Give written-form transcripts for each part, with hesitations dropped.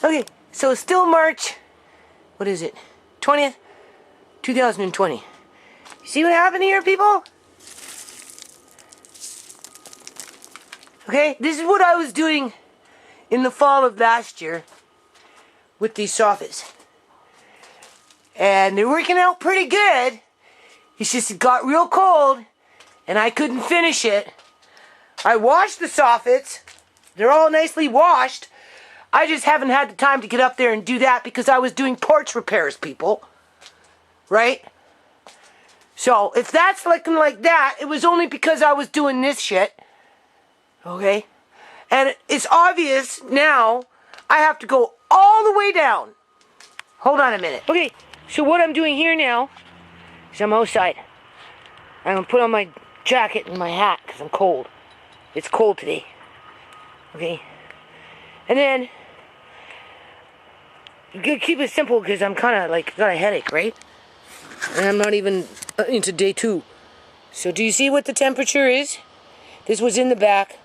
Okay, so still March, what is it, 20th, 2020. You see what happened here, people? Okay, this is what I was doing in the fall of last year with these soffits. And they're working out pretty good. It's just it got real cold and I couldn't finish it. I washed the soffits. They're all nicely washed. I just haven't had the time to get up there and do that because I was doing porch repairs, people. Right? So, if that's looking like that, it was only because I was doing this shit. Okay? And it's obvious now I have to go all the way down. Hold on a minute. Okay, so what I'm doing here now is I'm outside. I'm going to put on my jacket and my hat because I'm cold. It's cold today. Okay? And then, you gotta keep it simple because I'm kind of like got a headache, right? And I'm not even into day 2. So do you see what the temperature is? This was in the back.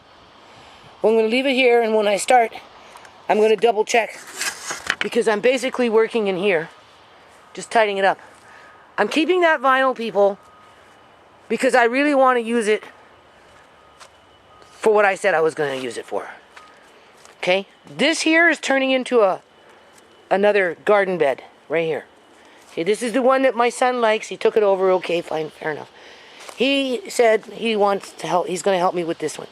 Well, I'm going to leave it here, and when I start, I'm going to double check because I'm basically working in here, just tightening it up. I'm keeping that vinyl, people, because I really want to use it for what I said I was going to use it for. Okay? This here is turning into another garden bed right here. Okay, this is the one that my son likes. He took it over. Okay, fine, fair enough. He said he wants to help. He's going to help me with this one.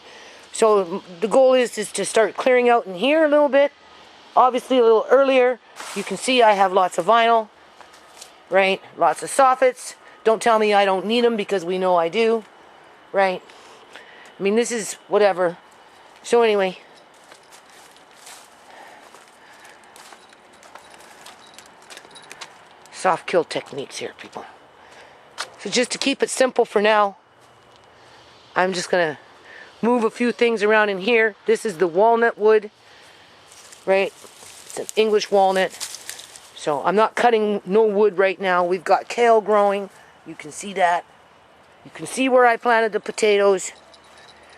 So the goal is to start clearing out in here a little bit. Obviously a little earlier. You can see I have lots of vinyl. Right? Lots of soffits. Don't tell me I don't need them because we know I do. Right? I mean, this is whatever. So anyway. Soft kill techniques here, people. So just to keep it simple for now, I'm just going to move a few things around in here. This is the walnut wood, right? It's an English walnut. So I'm not cutting no wood right now. We've got kale growing. You can see that. You can see where I planted the potatoes.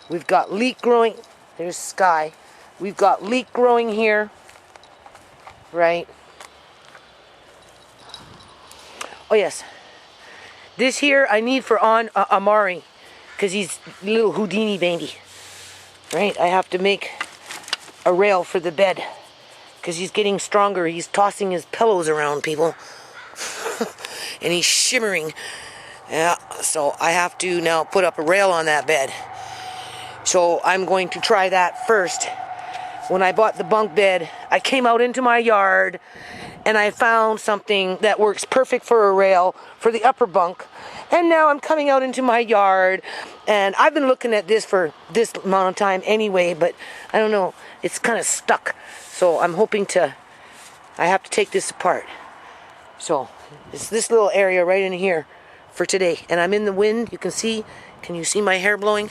We've got leek growing. There's sky. We've got leek growing here, right? Oh yes, this here I need for Amari, because he's a little Houdini baby, right? I have to make a rail for the bed, because he's getting stronger. He's tossing his pillows around, people, and he's shimmering. Yeah, so I have to now put up a rail on that bed. So I'm going to try that first. When I bought the bunk bed, I came out into my yard and I found something that works perfect for a rail for the upper bunk. And now I'm coming out into my yard, and I've been looking at this for this amount of time anyway, but I don't know, it's kind of stuck. So I'm hoping I have to take this apart. So it's this little area right in here for today. And I'm in the wind, you can you see my hair blowing?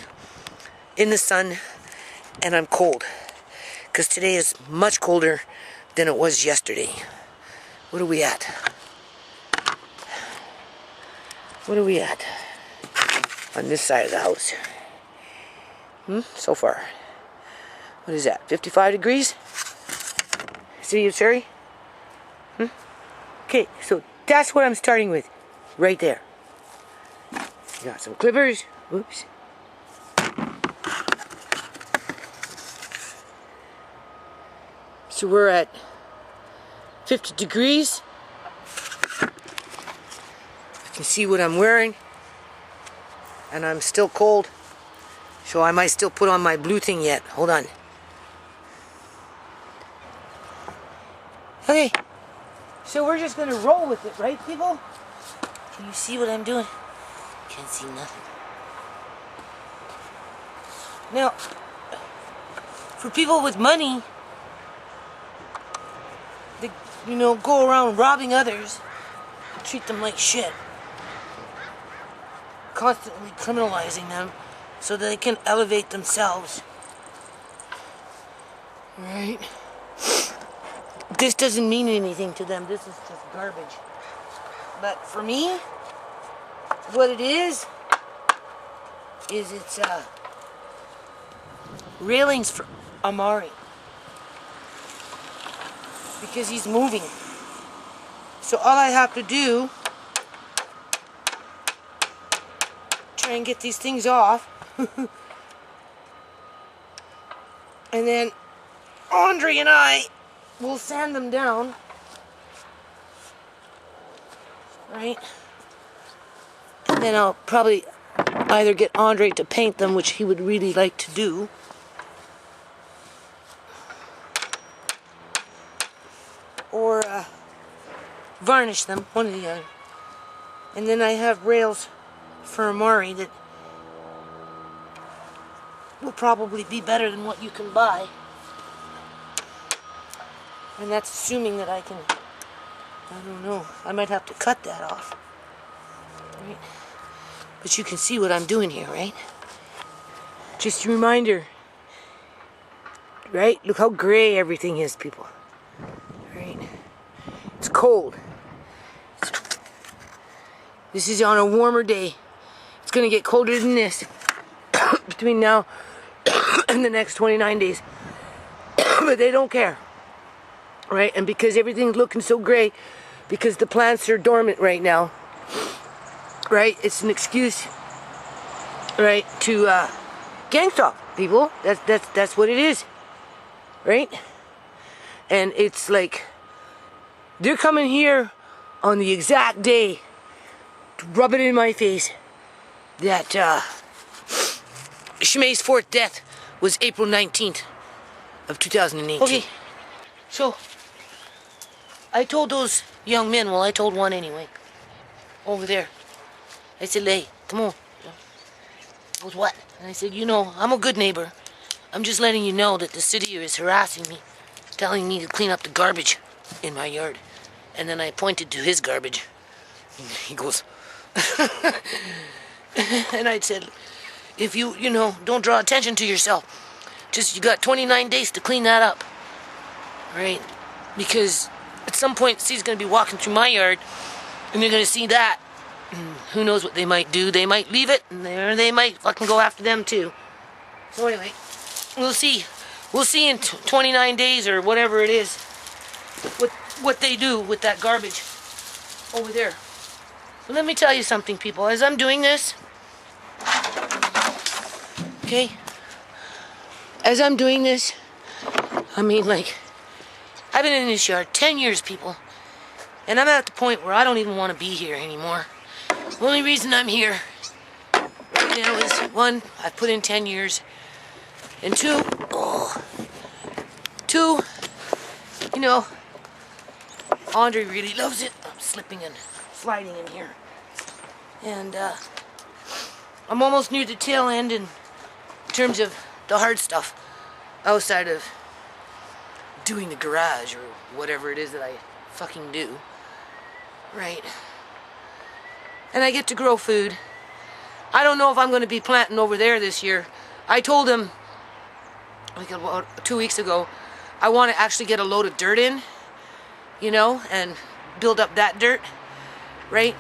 In the sun, and I'm cold. Because today is much colder than it was yesterday. What are we at? What are we at? On this side of the house. So far. What is that? 55 degrees? City of Surrey? Okay, so that's what I'm starting with. Right there. Got some clippers. Whoops. So we're at 50 degrees. You can see what I'm wearing. And I'm still cold. So I might still put on my blue thing yet. Hold on. Okay. So we're just going to roll with it, right, people? Can you see what I'm doing? Can't see nothing. Now, for people with money, they, go around robbing others, treat them like shit, constantly criminalizing them so that they can elevate themselves. Right? This doesn't mean anything to them. This is just garbage. But for me, what it is it's railings for Amari. because he's moving. So all I have to do, try and get these things off. And then Andre and I will sand them down. Right? And then I'll probably either get Andre to paint them, which he would really like to do. Or varnish them, one or the other. And then I have rails for Amari that will probably be better than what you can buy. And that's assuming that I can, I don't know, I might have to cut that off. Right? But you can see what I'm doing here, right? Just a reminder, right? Look how gray everything is, people. Right? It's cold. This is on a warmer day. It's gonna get colder than this between now and the next 29 days. But they don't care. Right? And because everything's looking so gray, because the plants are dormant right now, right? It's an excuse, right, to gang stalk people. That's what it is, right? And it's like they're coming here on the exact day to rub it in my face that ShaMay's fourth death was April 19th of 2018. Okay, so I told those young men, well, I told one anyway, over there. I said, hey, come on. He goes, what? And I said, you know, I'm a good neighbor. I'm just letting you know that the city is harassing me, telling me to clean up the garbage in my yard. And then I pointed to his garbage. And he goes, and I said, if you know, don't draw attention to yourself. Just, you got 29 days to clean that up. Right? Because at some point, the city's going to be walking through my yard, and they're going to see that. And who knows what they might do. They might leave it, and they might fucking go after them, too. So anyway, we'll see. We'll see in 29 days, or whatever it is, what they do with that garbage over there. But let me tell you something, people. As I'm doing this, okay, as I'm doing this, I mean, like, I've been in this yard 10 years, people. And I'm at the point where I don't even want to be here anymore. The only reason I'm here right now is, one, I've put in 10 years. And two, you know, Andre really loves it. I'm slipping and sliding in here. And I'm almost near the tail end in terms of the hard stuff outside of doing the garage or whatever it is that I fucking do, right? And I get to grow food. I don't know if I'm going to be planting over there this year. I told him, like about 2 weeks ago, I want to actually get a load of dirt in, you know, and build up that dirt, right?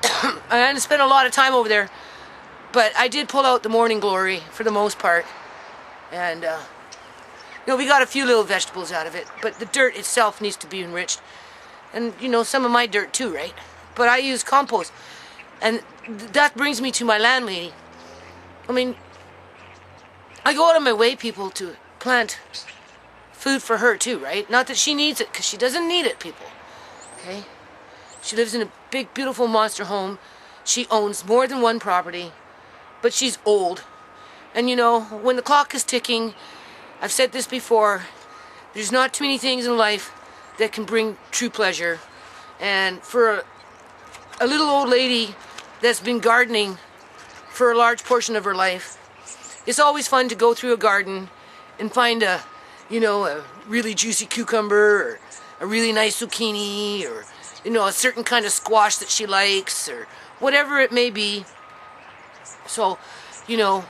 I hadn't spent a lot of time over there, but I did pull out the morning glory for the most part, and you know, we got a few little vegetables out of it, but the dirt itself needs to be enriched. And, you know, some of my dirt too, right? But I use compost. And that brings me to my landlady. I mean, I go out of my way, people, to plant food for her too, right? Not that she needs it, because she doesn't need it, people. Okay? She lives in a big, beautiful monster home. She owns more than one property, but she's old. And, you know, when the clock is ticking, I've said this before, there's not too many things in life that can bring true pleasure. And for a little old lady that's been gardening for a large portion of her life, it's always fun to go through a garden and find a really juicy cucumber, or a really nice zucchini, or, you know, a certain kind of squash that she likes, or whatever it may be. So, you know,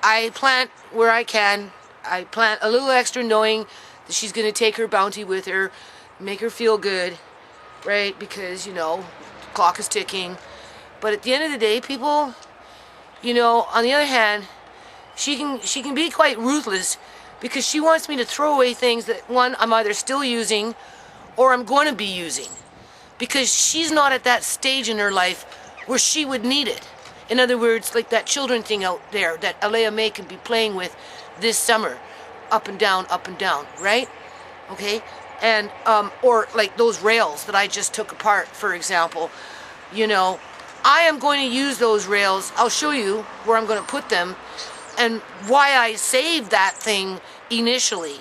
I plant where I can. I plant a little extra knowing that she's going to take her bounty with her, make her feel good, right? Because, you know, the clock is ticking. But at the end of the day, people, you know, on the other hand, she can be quite ruthless because she wants me to throw away things that, one, I'm either still using or I'm going to be using, because she's not at that stage in her life where she would need it. In other words, like that children thing out there that ShaMay could be playing with this summer, up and down, right? Okay? And, or like those rails that I just took apart, for example, you know, I am going to use those rails. I'll show you where I'm going to put them and why I saved that thing initially.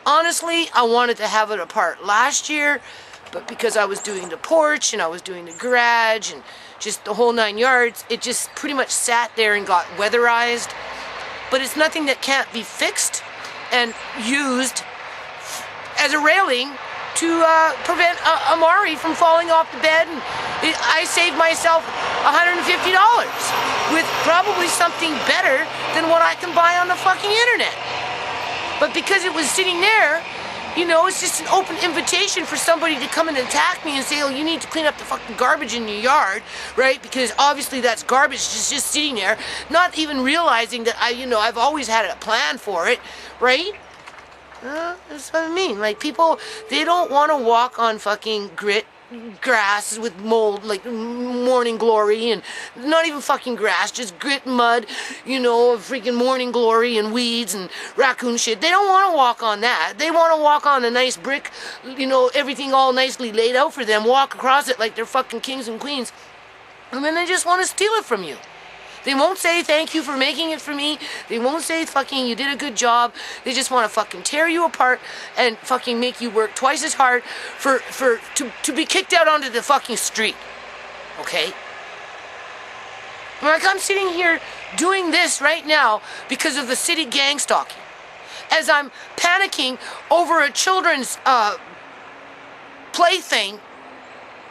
Honestly, I wanted to have it apart last year, but because I was doing the porch and I was doing the garage and just the whole 9 yards, it just pretty much sat there and got weatherized. But it's nothing that can't be fixed and used as a railing to prevent Amari from falling off the bed. And I saved myself $150 with probably something better than what I can buy on the fucking internet. But because it was sitting there, you know, it's just an open invitation for somebody to come and attack me and say, oh, you need to clean up the fucking garbage in your yard, right? Because obviously that's garbage just sitting there, not even realizing that I've always had a plan for it, right? That's what I mean. Like, people, they don't want to walk on fucking grass with mold, like morning glory, and not even fucking grass, just grit, mud, you know, freaking morning glory and weeds and raccoon shit. They don't want to walk on that. They want to walk on a nice brick, you know, everything all nicely laid out for them, walk across it like they're fucking kings and queens, and then they just want to steal it from you. They won't say thank you for making it for me. They won't say fucking you did a good job. They just want to fucking tear you apart and fucking make you work twice as hard to be kicked out onto the fucking street. Okay? Like, I'm sitting here doing this right now because of the city gang stalking. As I'm panicking over a children's plaything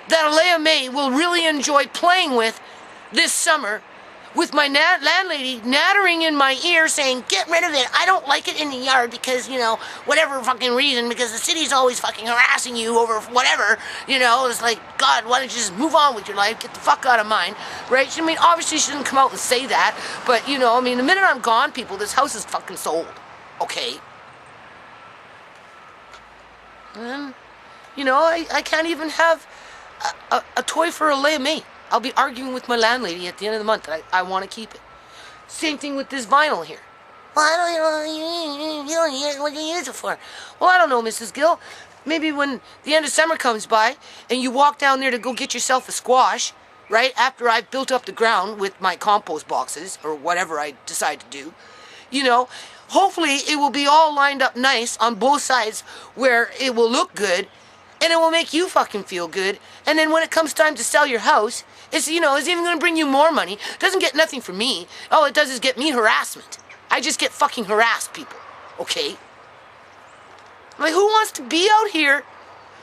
that ShaMay will really enjoy playing with this summer, with my landlady nattering in my ear saying, get rid of it. I don't like it in the yard because, you know, whatever fucking reason, because the city's always fucking harassing you over whatever, you know. It's like, God, why don't you just move on with your life? Get the fuck out of mine, right? I mean, obviously she didn't come out and say that, but, you know, I mean, the minute I'm gone, people, this house is fucking sold, okay? And, you know, I can't even have a toy for ShaMay. I'll be arguing with my landlady at the end of the month that I want to keep it. Same thing with this vinyl here. Well, what do you use it for? Well, I don't know, Mrs. Gill. Maybe when the end of summer comes by and you walk down there to go get yourself a squash, right, after I've built up the ground with my compost boxes or whatever I decide to do, you know, hopefully it will be all lined up nice on both sides where it will look good and it will make you fucking feel good. And then when it comes time to sell your house, it's, you know, it's even going to bring you more money. It doesn't get nothing from me. All it does is get me harassment. I just get fucking harassed people, okay? Like, who wants to be out here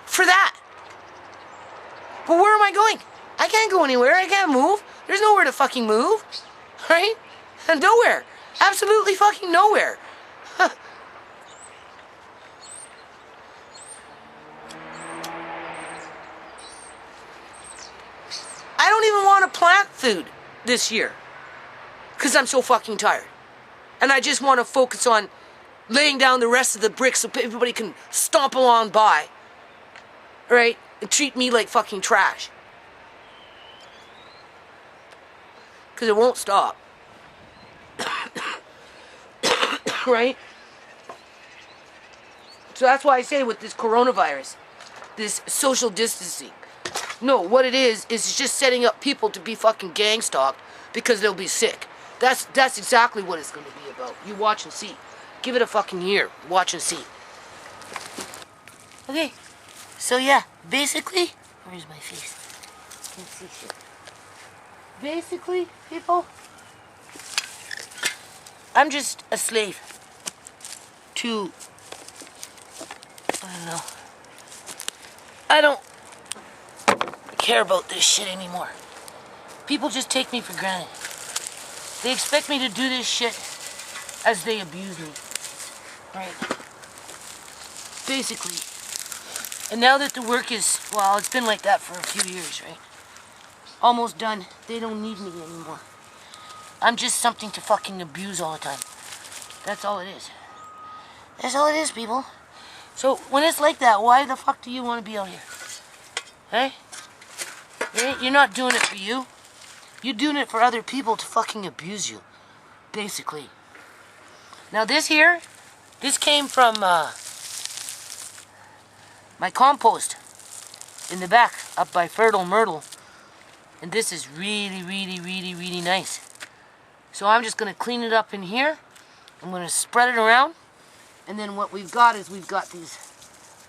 for that? But where am I going? I can't go anywhere. I can't move. There's nowhere to fucking move, right? And nowhere. Absolutely fucking nowhere. I don't even want to plant food this year because I'm so fucking tired. And I just want to focus on laying down the rest of the bricks so everybody can stomp along by, right? And treat me like fucking trash. Because it won't stop. Right? So that's why I say with this coronavirus, this social distancing, no, what it is just setting up people to be fucking gang stalked because they'll be sick. That's exactly what it's going to be about. You watch and see. Give it a fucking year. Watch and see. Okay. So yeah, basically, where's my face? Can't see shit. Basically, people, I'm just a slave to, I don't know. I don't care about this shit anymore. People just take me for granted. They expect me to do this shit as they abuse me. Right? Basically. And now that the work is, well, it's been like that for a few years, right? Almost done. They don't need me anymore. I'm just something to fucking abuse all the time. That's all it is. That's all it is, people. So when it's like that, why the fuck do you want to be out here? Hey? You're not doing it for you. You're doing it for other people to fucking abuse you. Basically. Now this here, this came from my compost in the back up by Fertile Myrtle. And this is really, really, really, really nice. So I'm just going to clean it up in here. I'm going to spread it around. And then what we've got is we've got these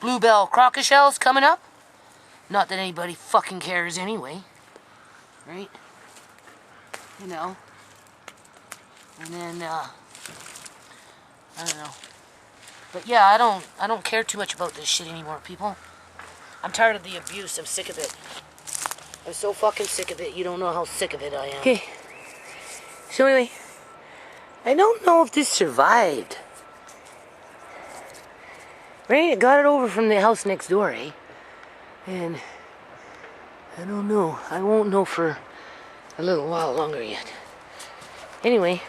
bluebell crocus shells coming up. Not that anybody fucking cares anyway. Right? You know. And then, I don't know. But yeah, I don't care too much about this shit anymore, people. I'm tired of the abuse. I'm sick of it. I'm so fucking sick of it. You don't know how sick of it I am. Okay. So anyway, I don't know if this survived. Right? I got it over from the house next door, eh? And I don't know. I won't know for a little while longer yet. Anyway,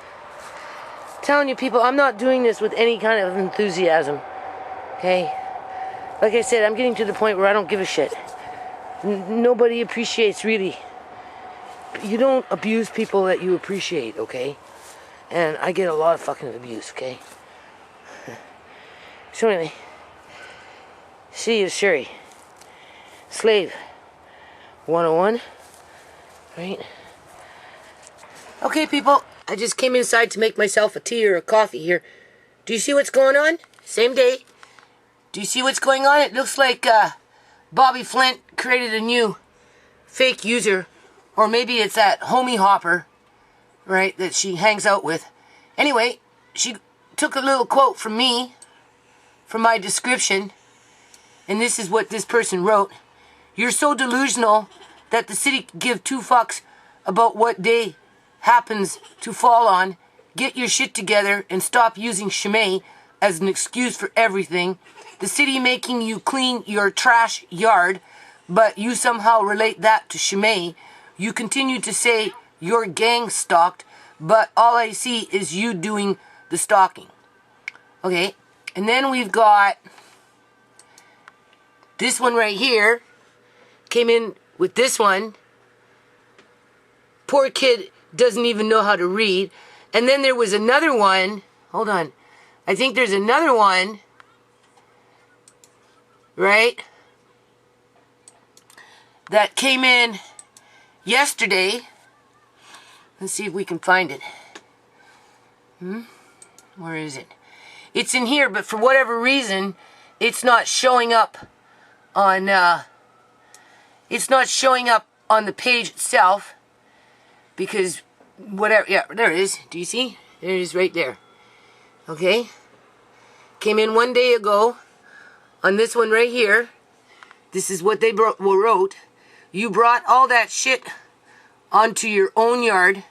telling you people, I'm not doing this with any kind of enthusiasm. Okay? Like I said, I'm getting to the point where I don't give a shit. Nobody appreciates, really. You don't abuse people that you appreciate, okay? And I get a lot of fucking abuse, okay? So anyway, City of Surrey. Slave 101, right? Okay, people, I just came inside to make myself a tea or a coffee here. Do you see what's going on? Same day. Do you see what's going on? It looks like Bobby Flint created a new fake user, or maybe it's that homie hopper, right, that she hangs out with. Anyway, she took a little quote from me, from my description, and this is what this person wrote. You're so delusional that the city give two fucks about what day happens to fall on. Get your shit together and stop using ShaMay as an excuse for everything. The city making you clean your trash yard, but you somehow relate that to ShaMay. You continue to say you're gang stalked, but all I see is you doing the stalking. Okay, and then we've got this one right here. Came in with this one. Poor kid doesn't even know how to read. And then there was another one. Hold on. I think there's another one. Right? That came in yesterday. Let's see if we can find it. Where is it? It's in here, but for whatever reason, it's not showing up on it's not showing up on the page itself, because whatever, yeah, there it is. Do you see? There it is right there. Okay? Came in one day ago on this one right here. This is what they wrote. You brought all that shit onto your own yard.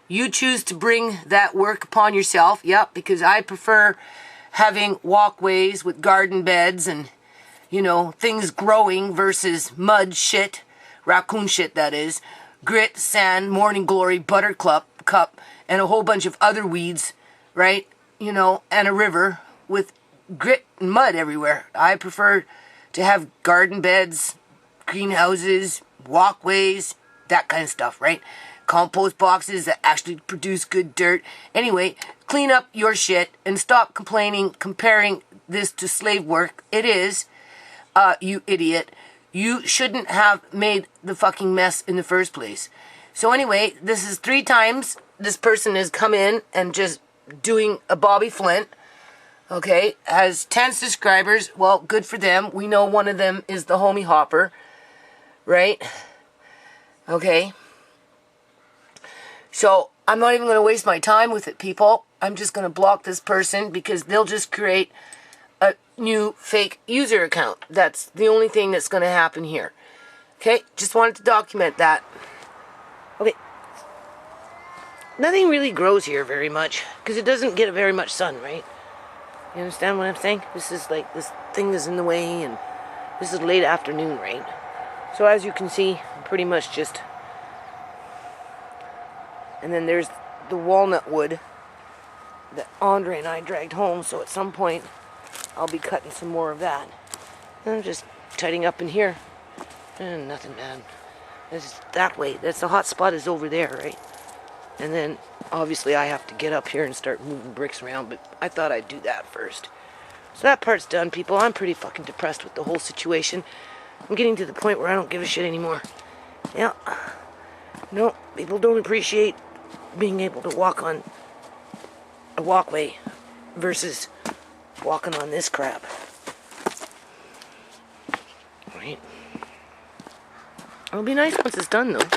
You choose to bring that work upon yourself. Yep, because I prefer having walkways with garden beds and, you know, things growing versus mud shit, raccoon shit that is, grit, sand, morning glory, buttercup, and a whole bunch of other weeds, right? You know, and a river with grit and mud everywhere. I prefer to have garden beds, greenhouses, walkways, that kind of stuff, right? Compost boxes that actually produce good dirt. Anyway, clean up your shit and stop complaining, comparing this to slave work. It is. You idiot. You shouldn't have made the fucking mess in the first place. So anyway, this is 3 times this person has come in and just doing a Bobby Flint. Okay, has 10 subscribers. Well, good for them. We know one of them is the homie hopper. Right? Okay. So, I'm not even going to waste my time with it, people. I'm just going to block this person because they'll just create a new fake user account. That's the only thing that's going to happen here. Okay, just wanted to document that. Okay. Nothing really grows here very much because it doesn't get very much sun, right? You understand what I'm saying? This is like, this thing is in the way, and this is late afternoon, right? So as you can see, I'm pretty much just... And then there's the walnut wood that Andre and I dragged home, so at some point I'll be cutting some more of that. And I'm just tidying up in here. And nothing, man. It's that way. That's the hot spot is over there, right? And then, obviously, I have to get up here and start moving bricks around, but I thought I'd do that first. So that part's done, people. I'm pretty fucking depressed with the whole situation. I'm getting to the point where I don't give a shit anymore. Yeah. No, people don't appreciate being able to walk on a walkway versus walking on this crap. Right? It'll be nice once it's done, though.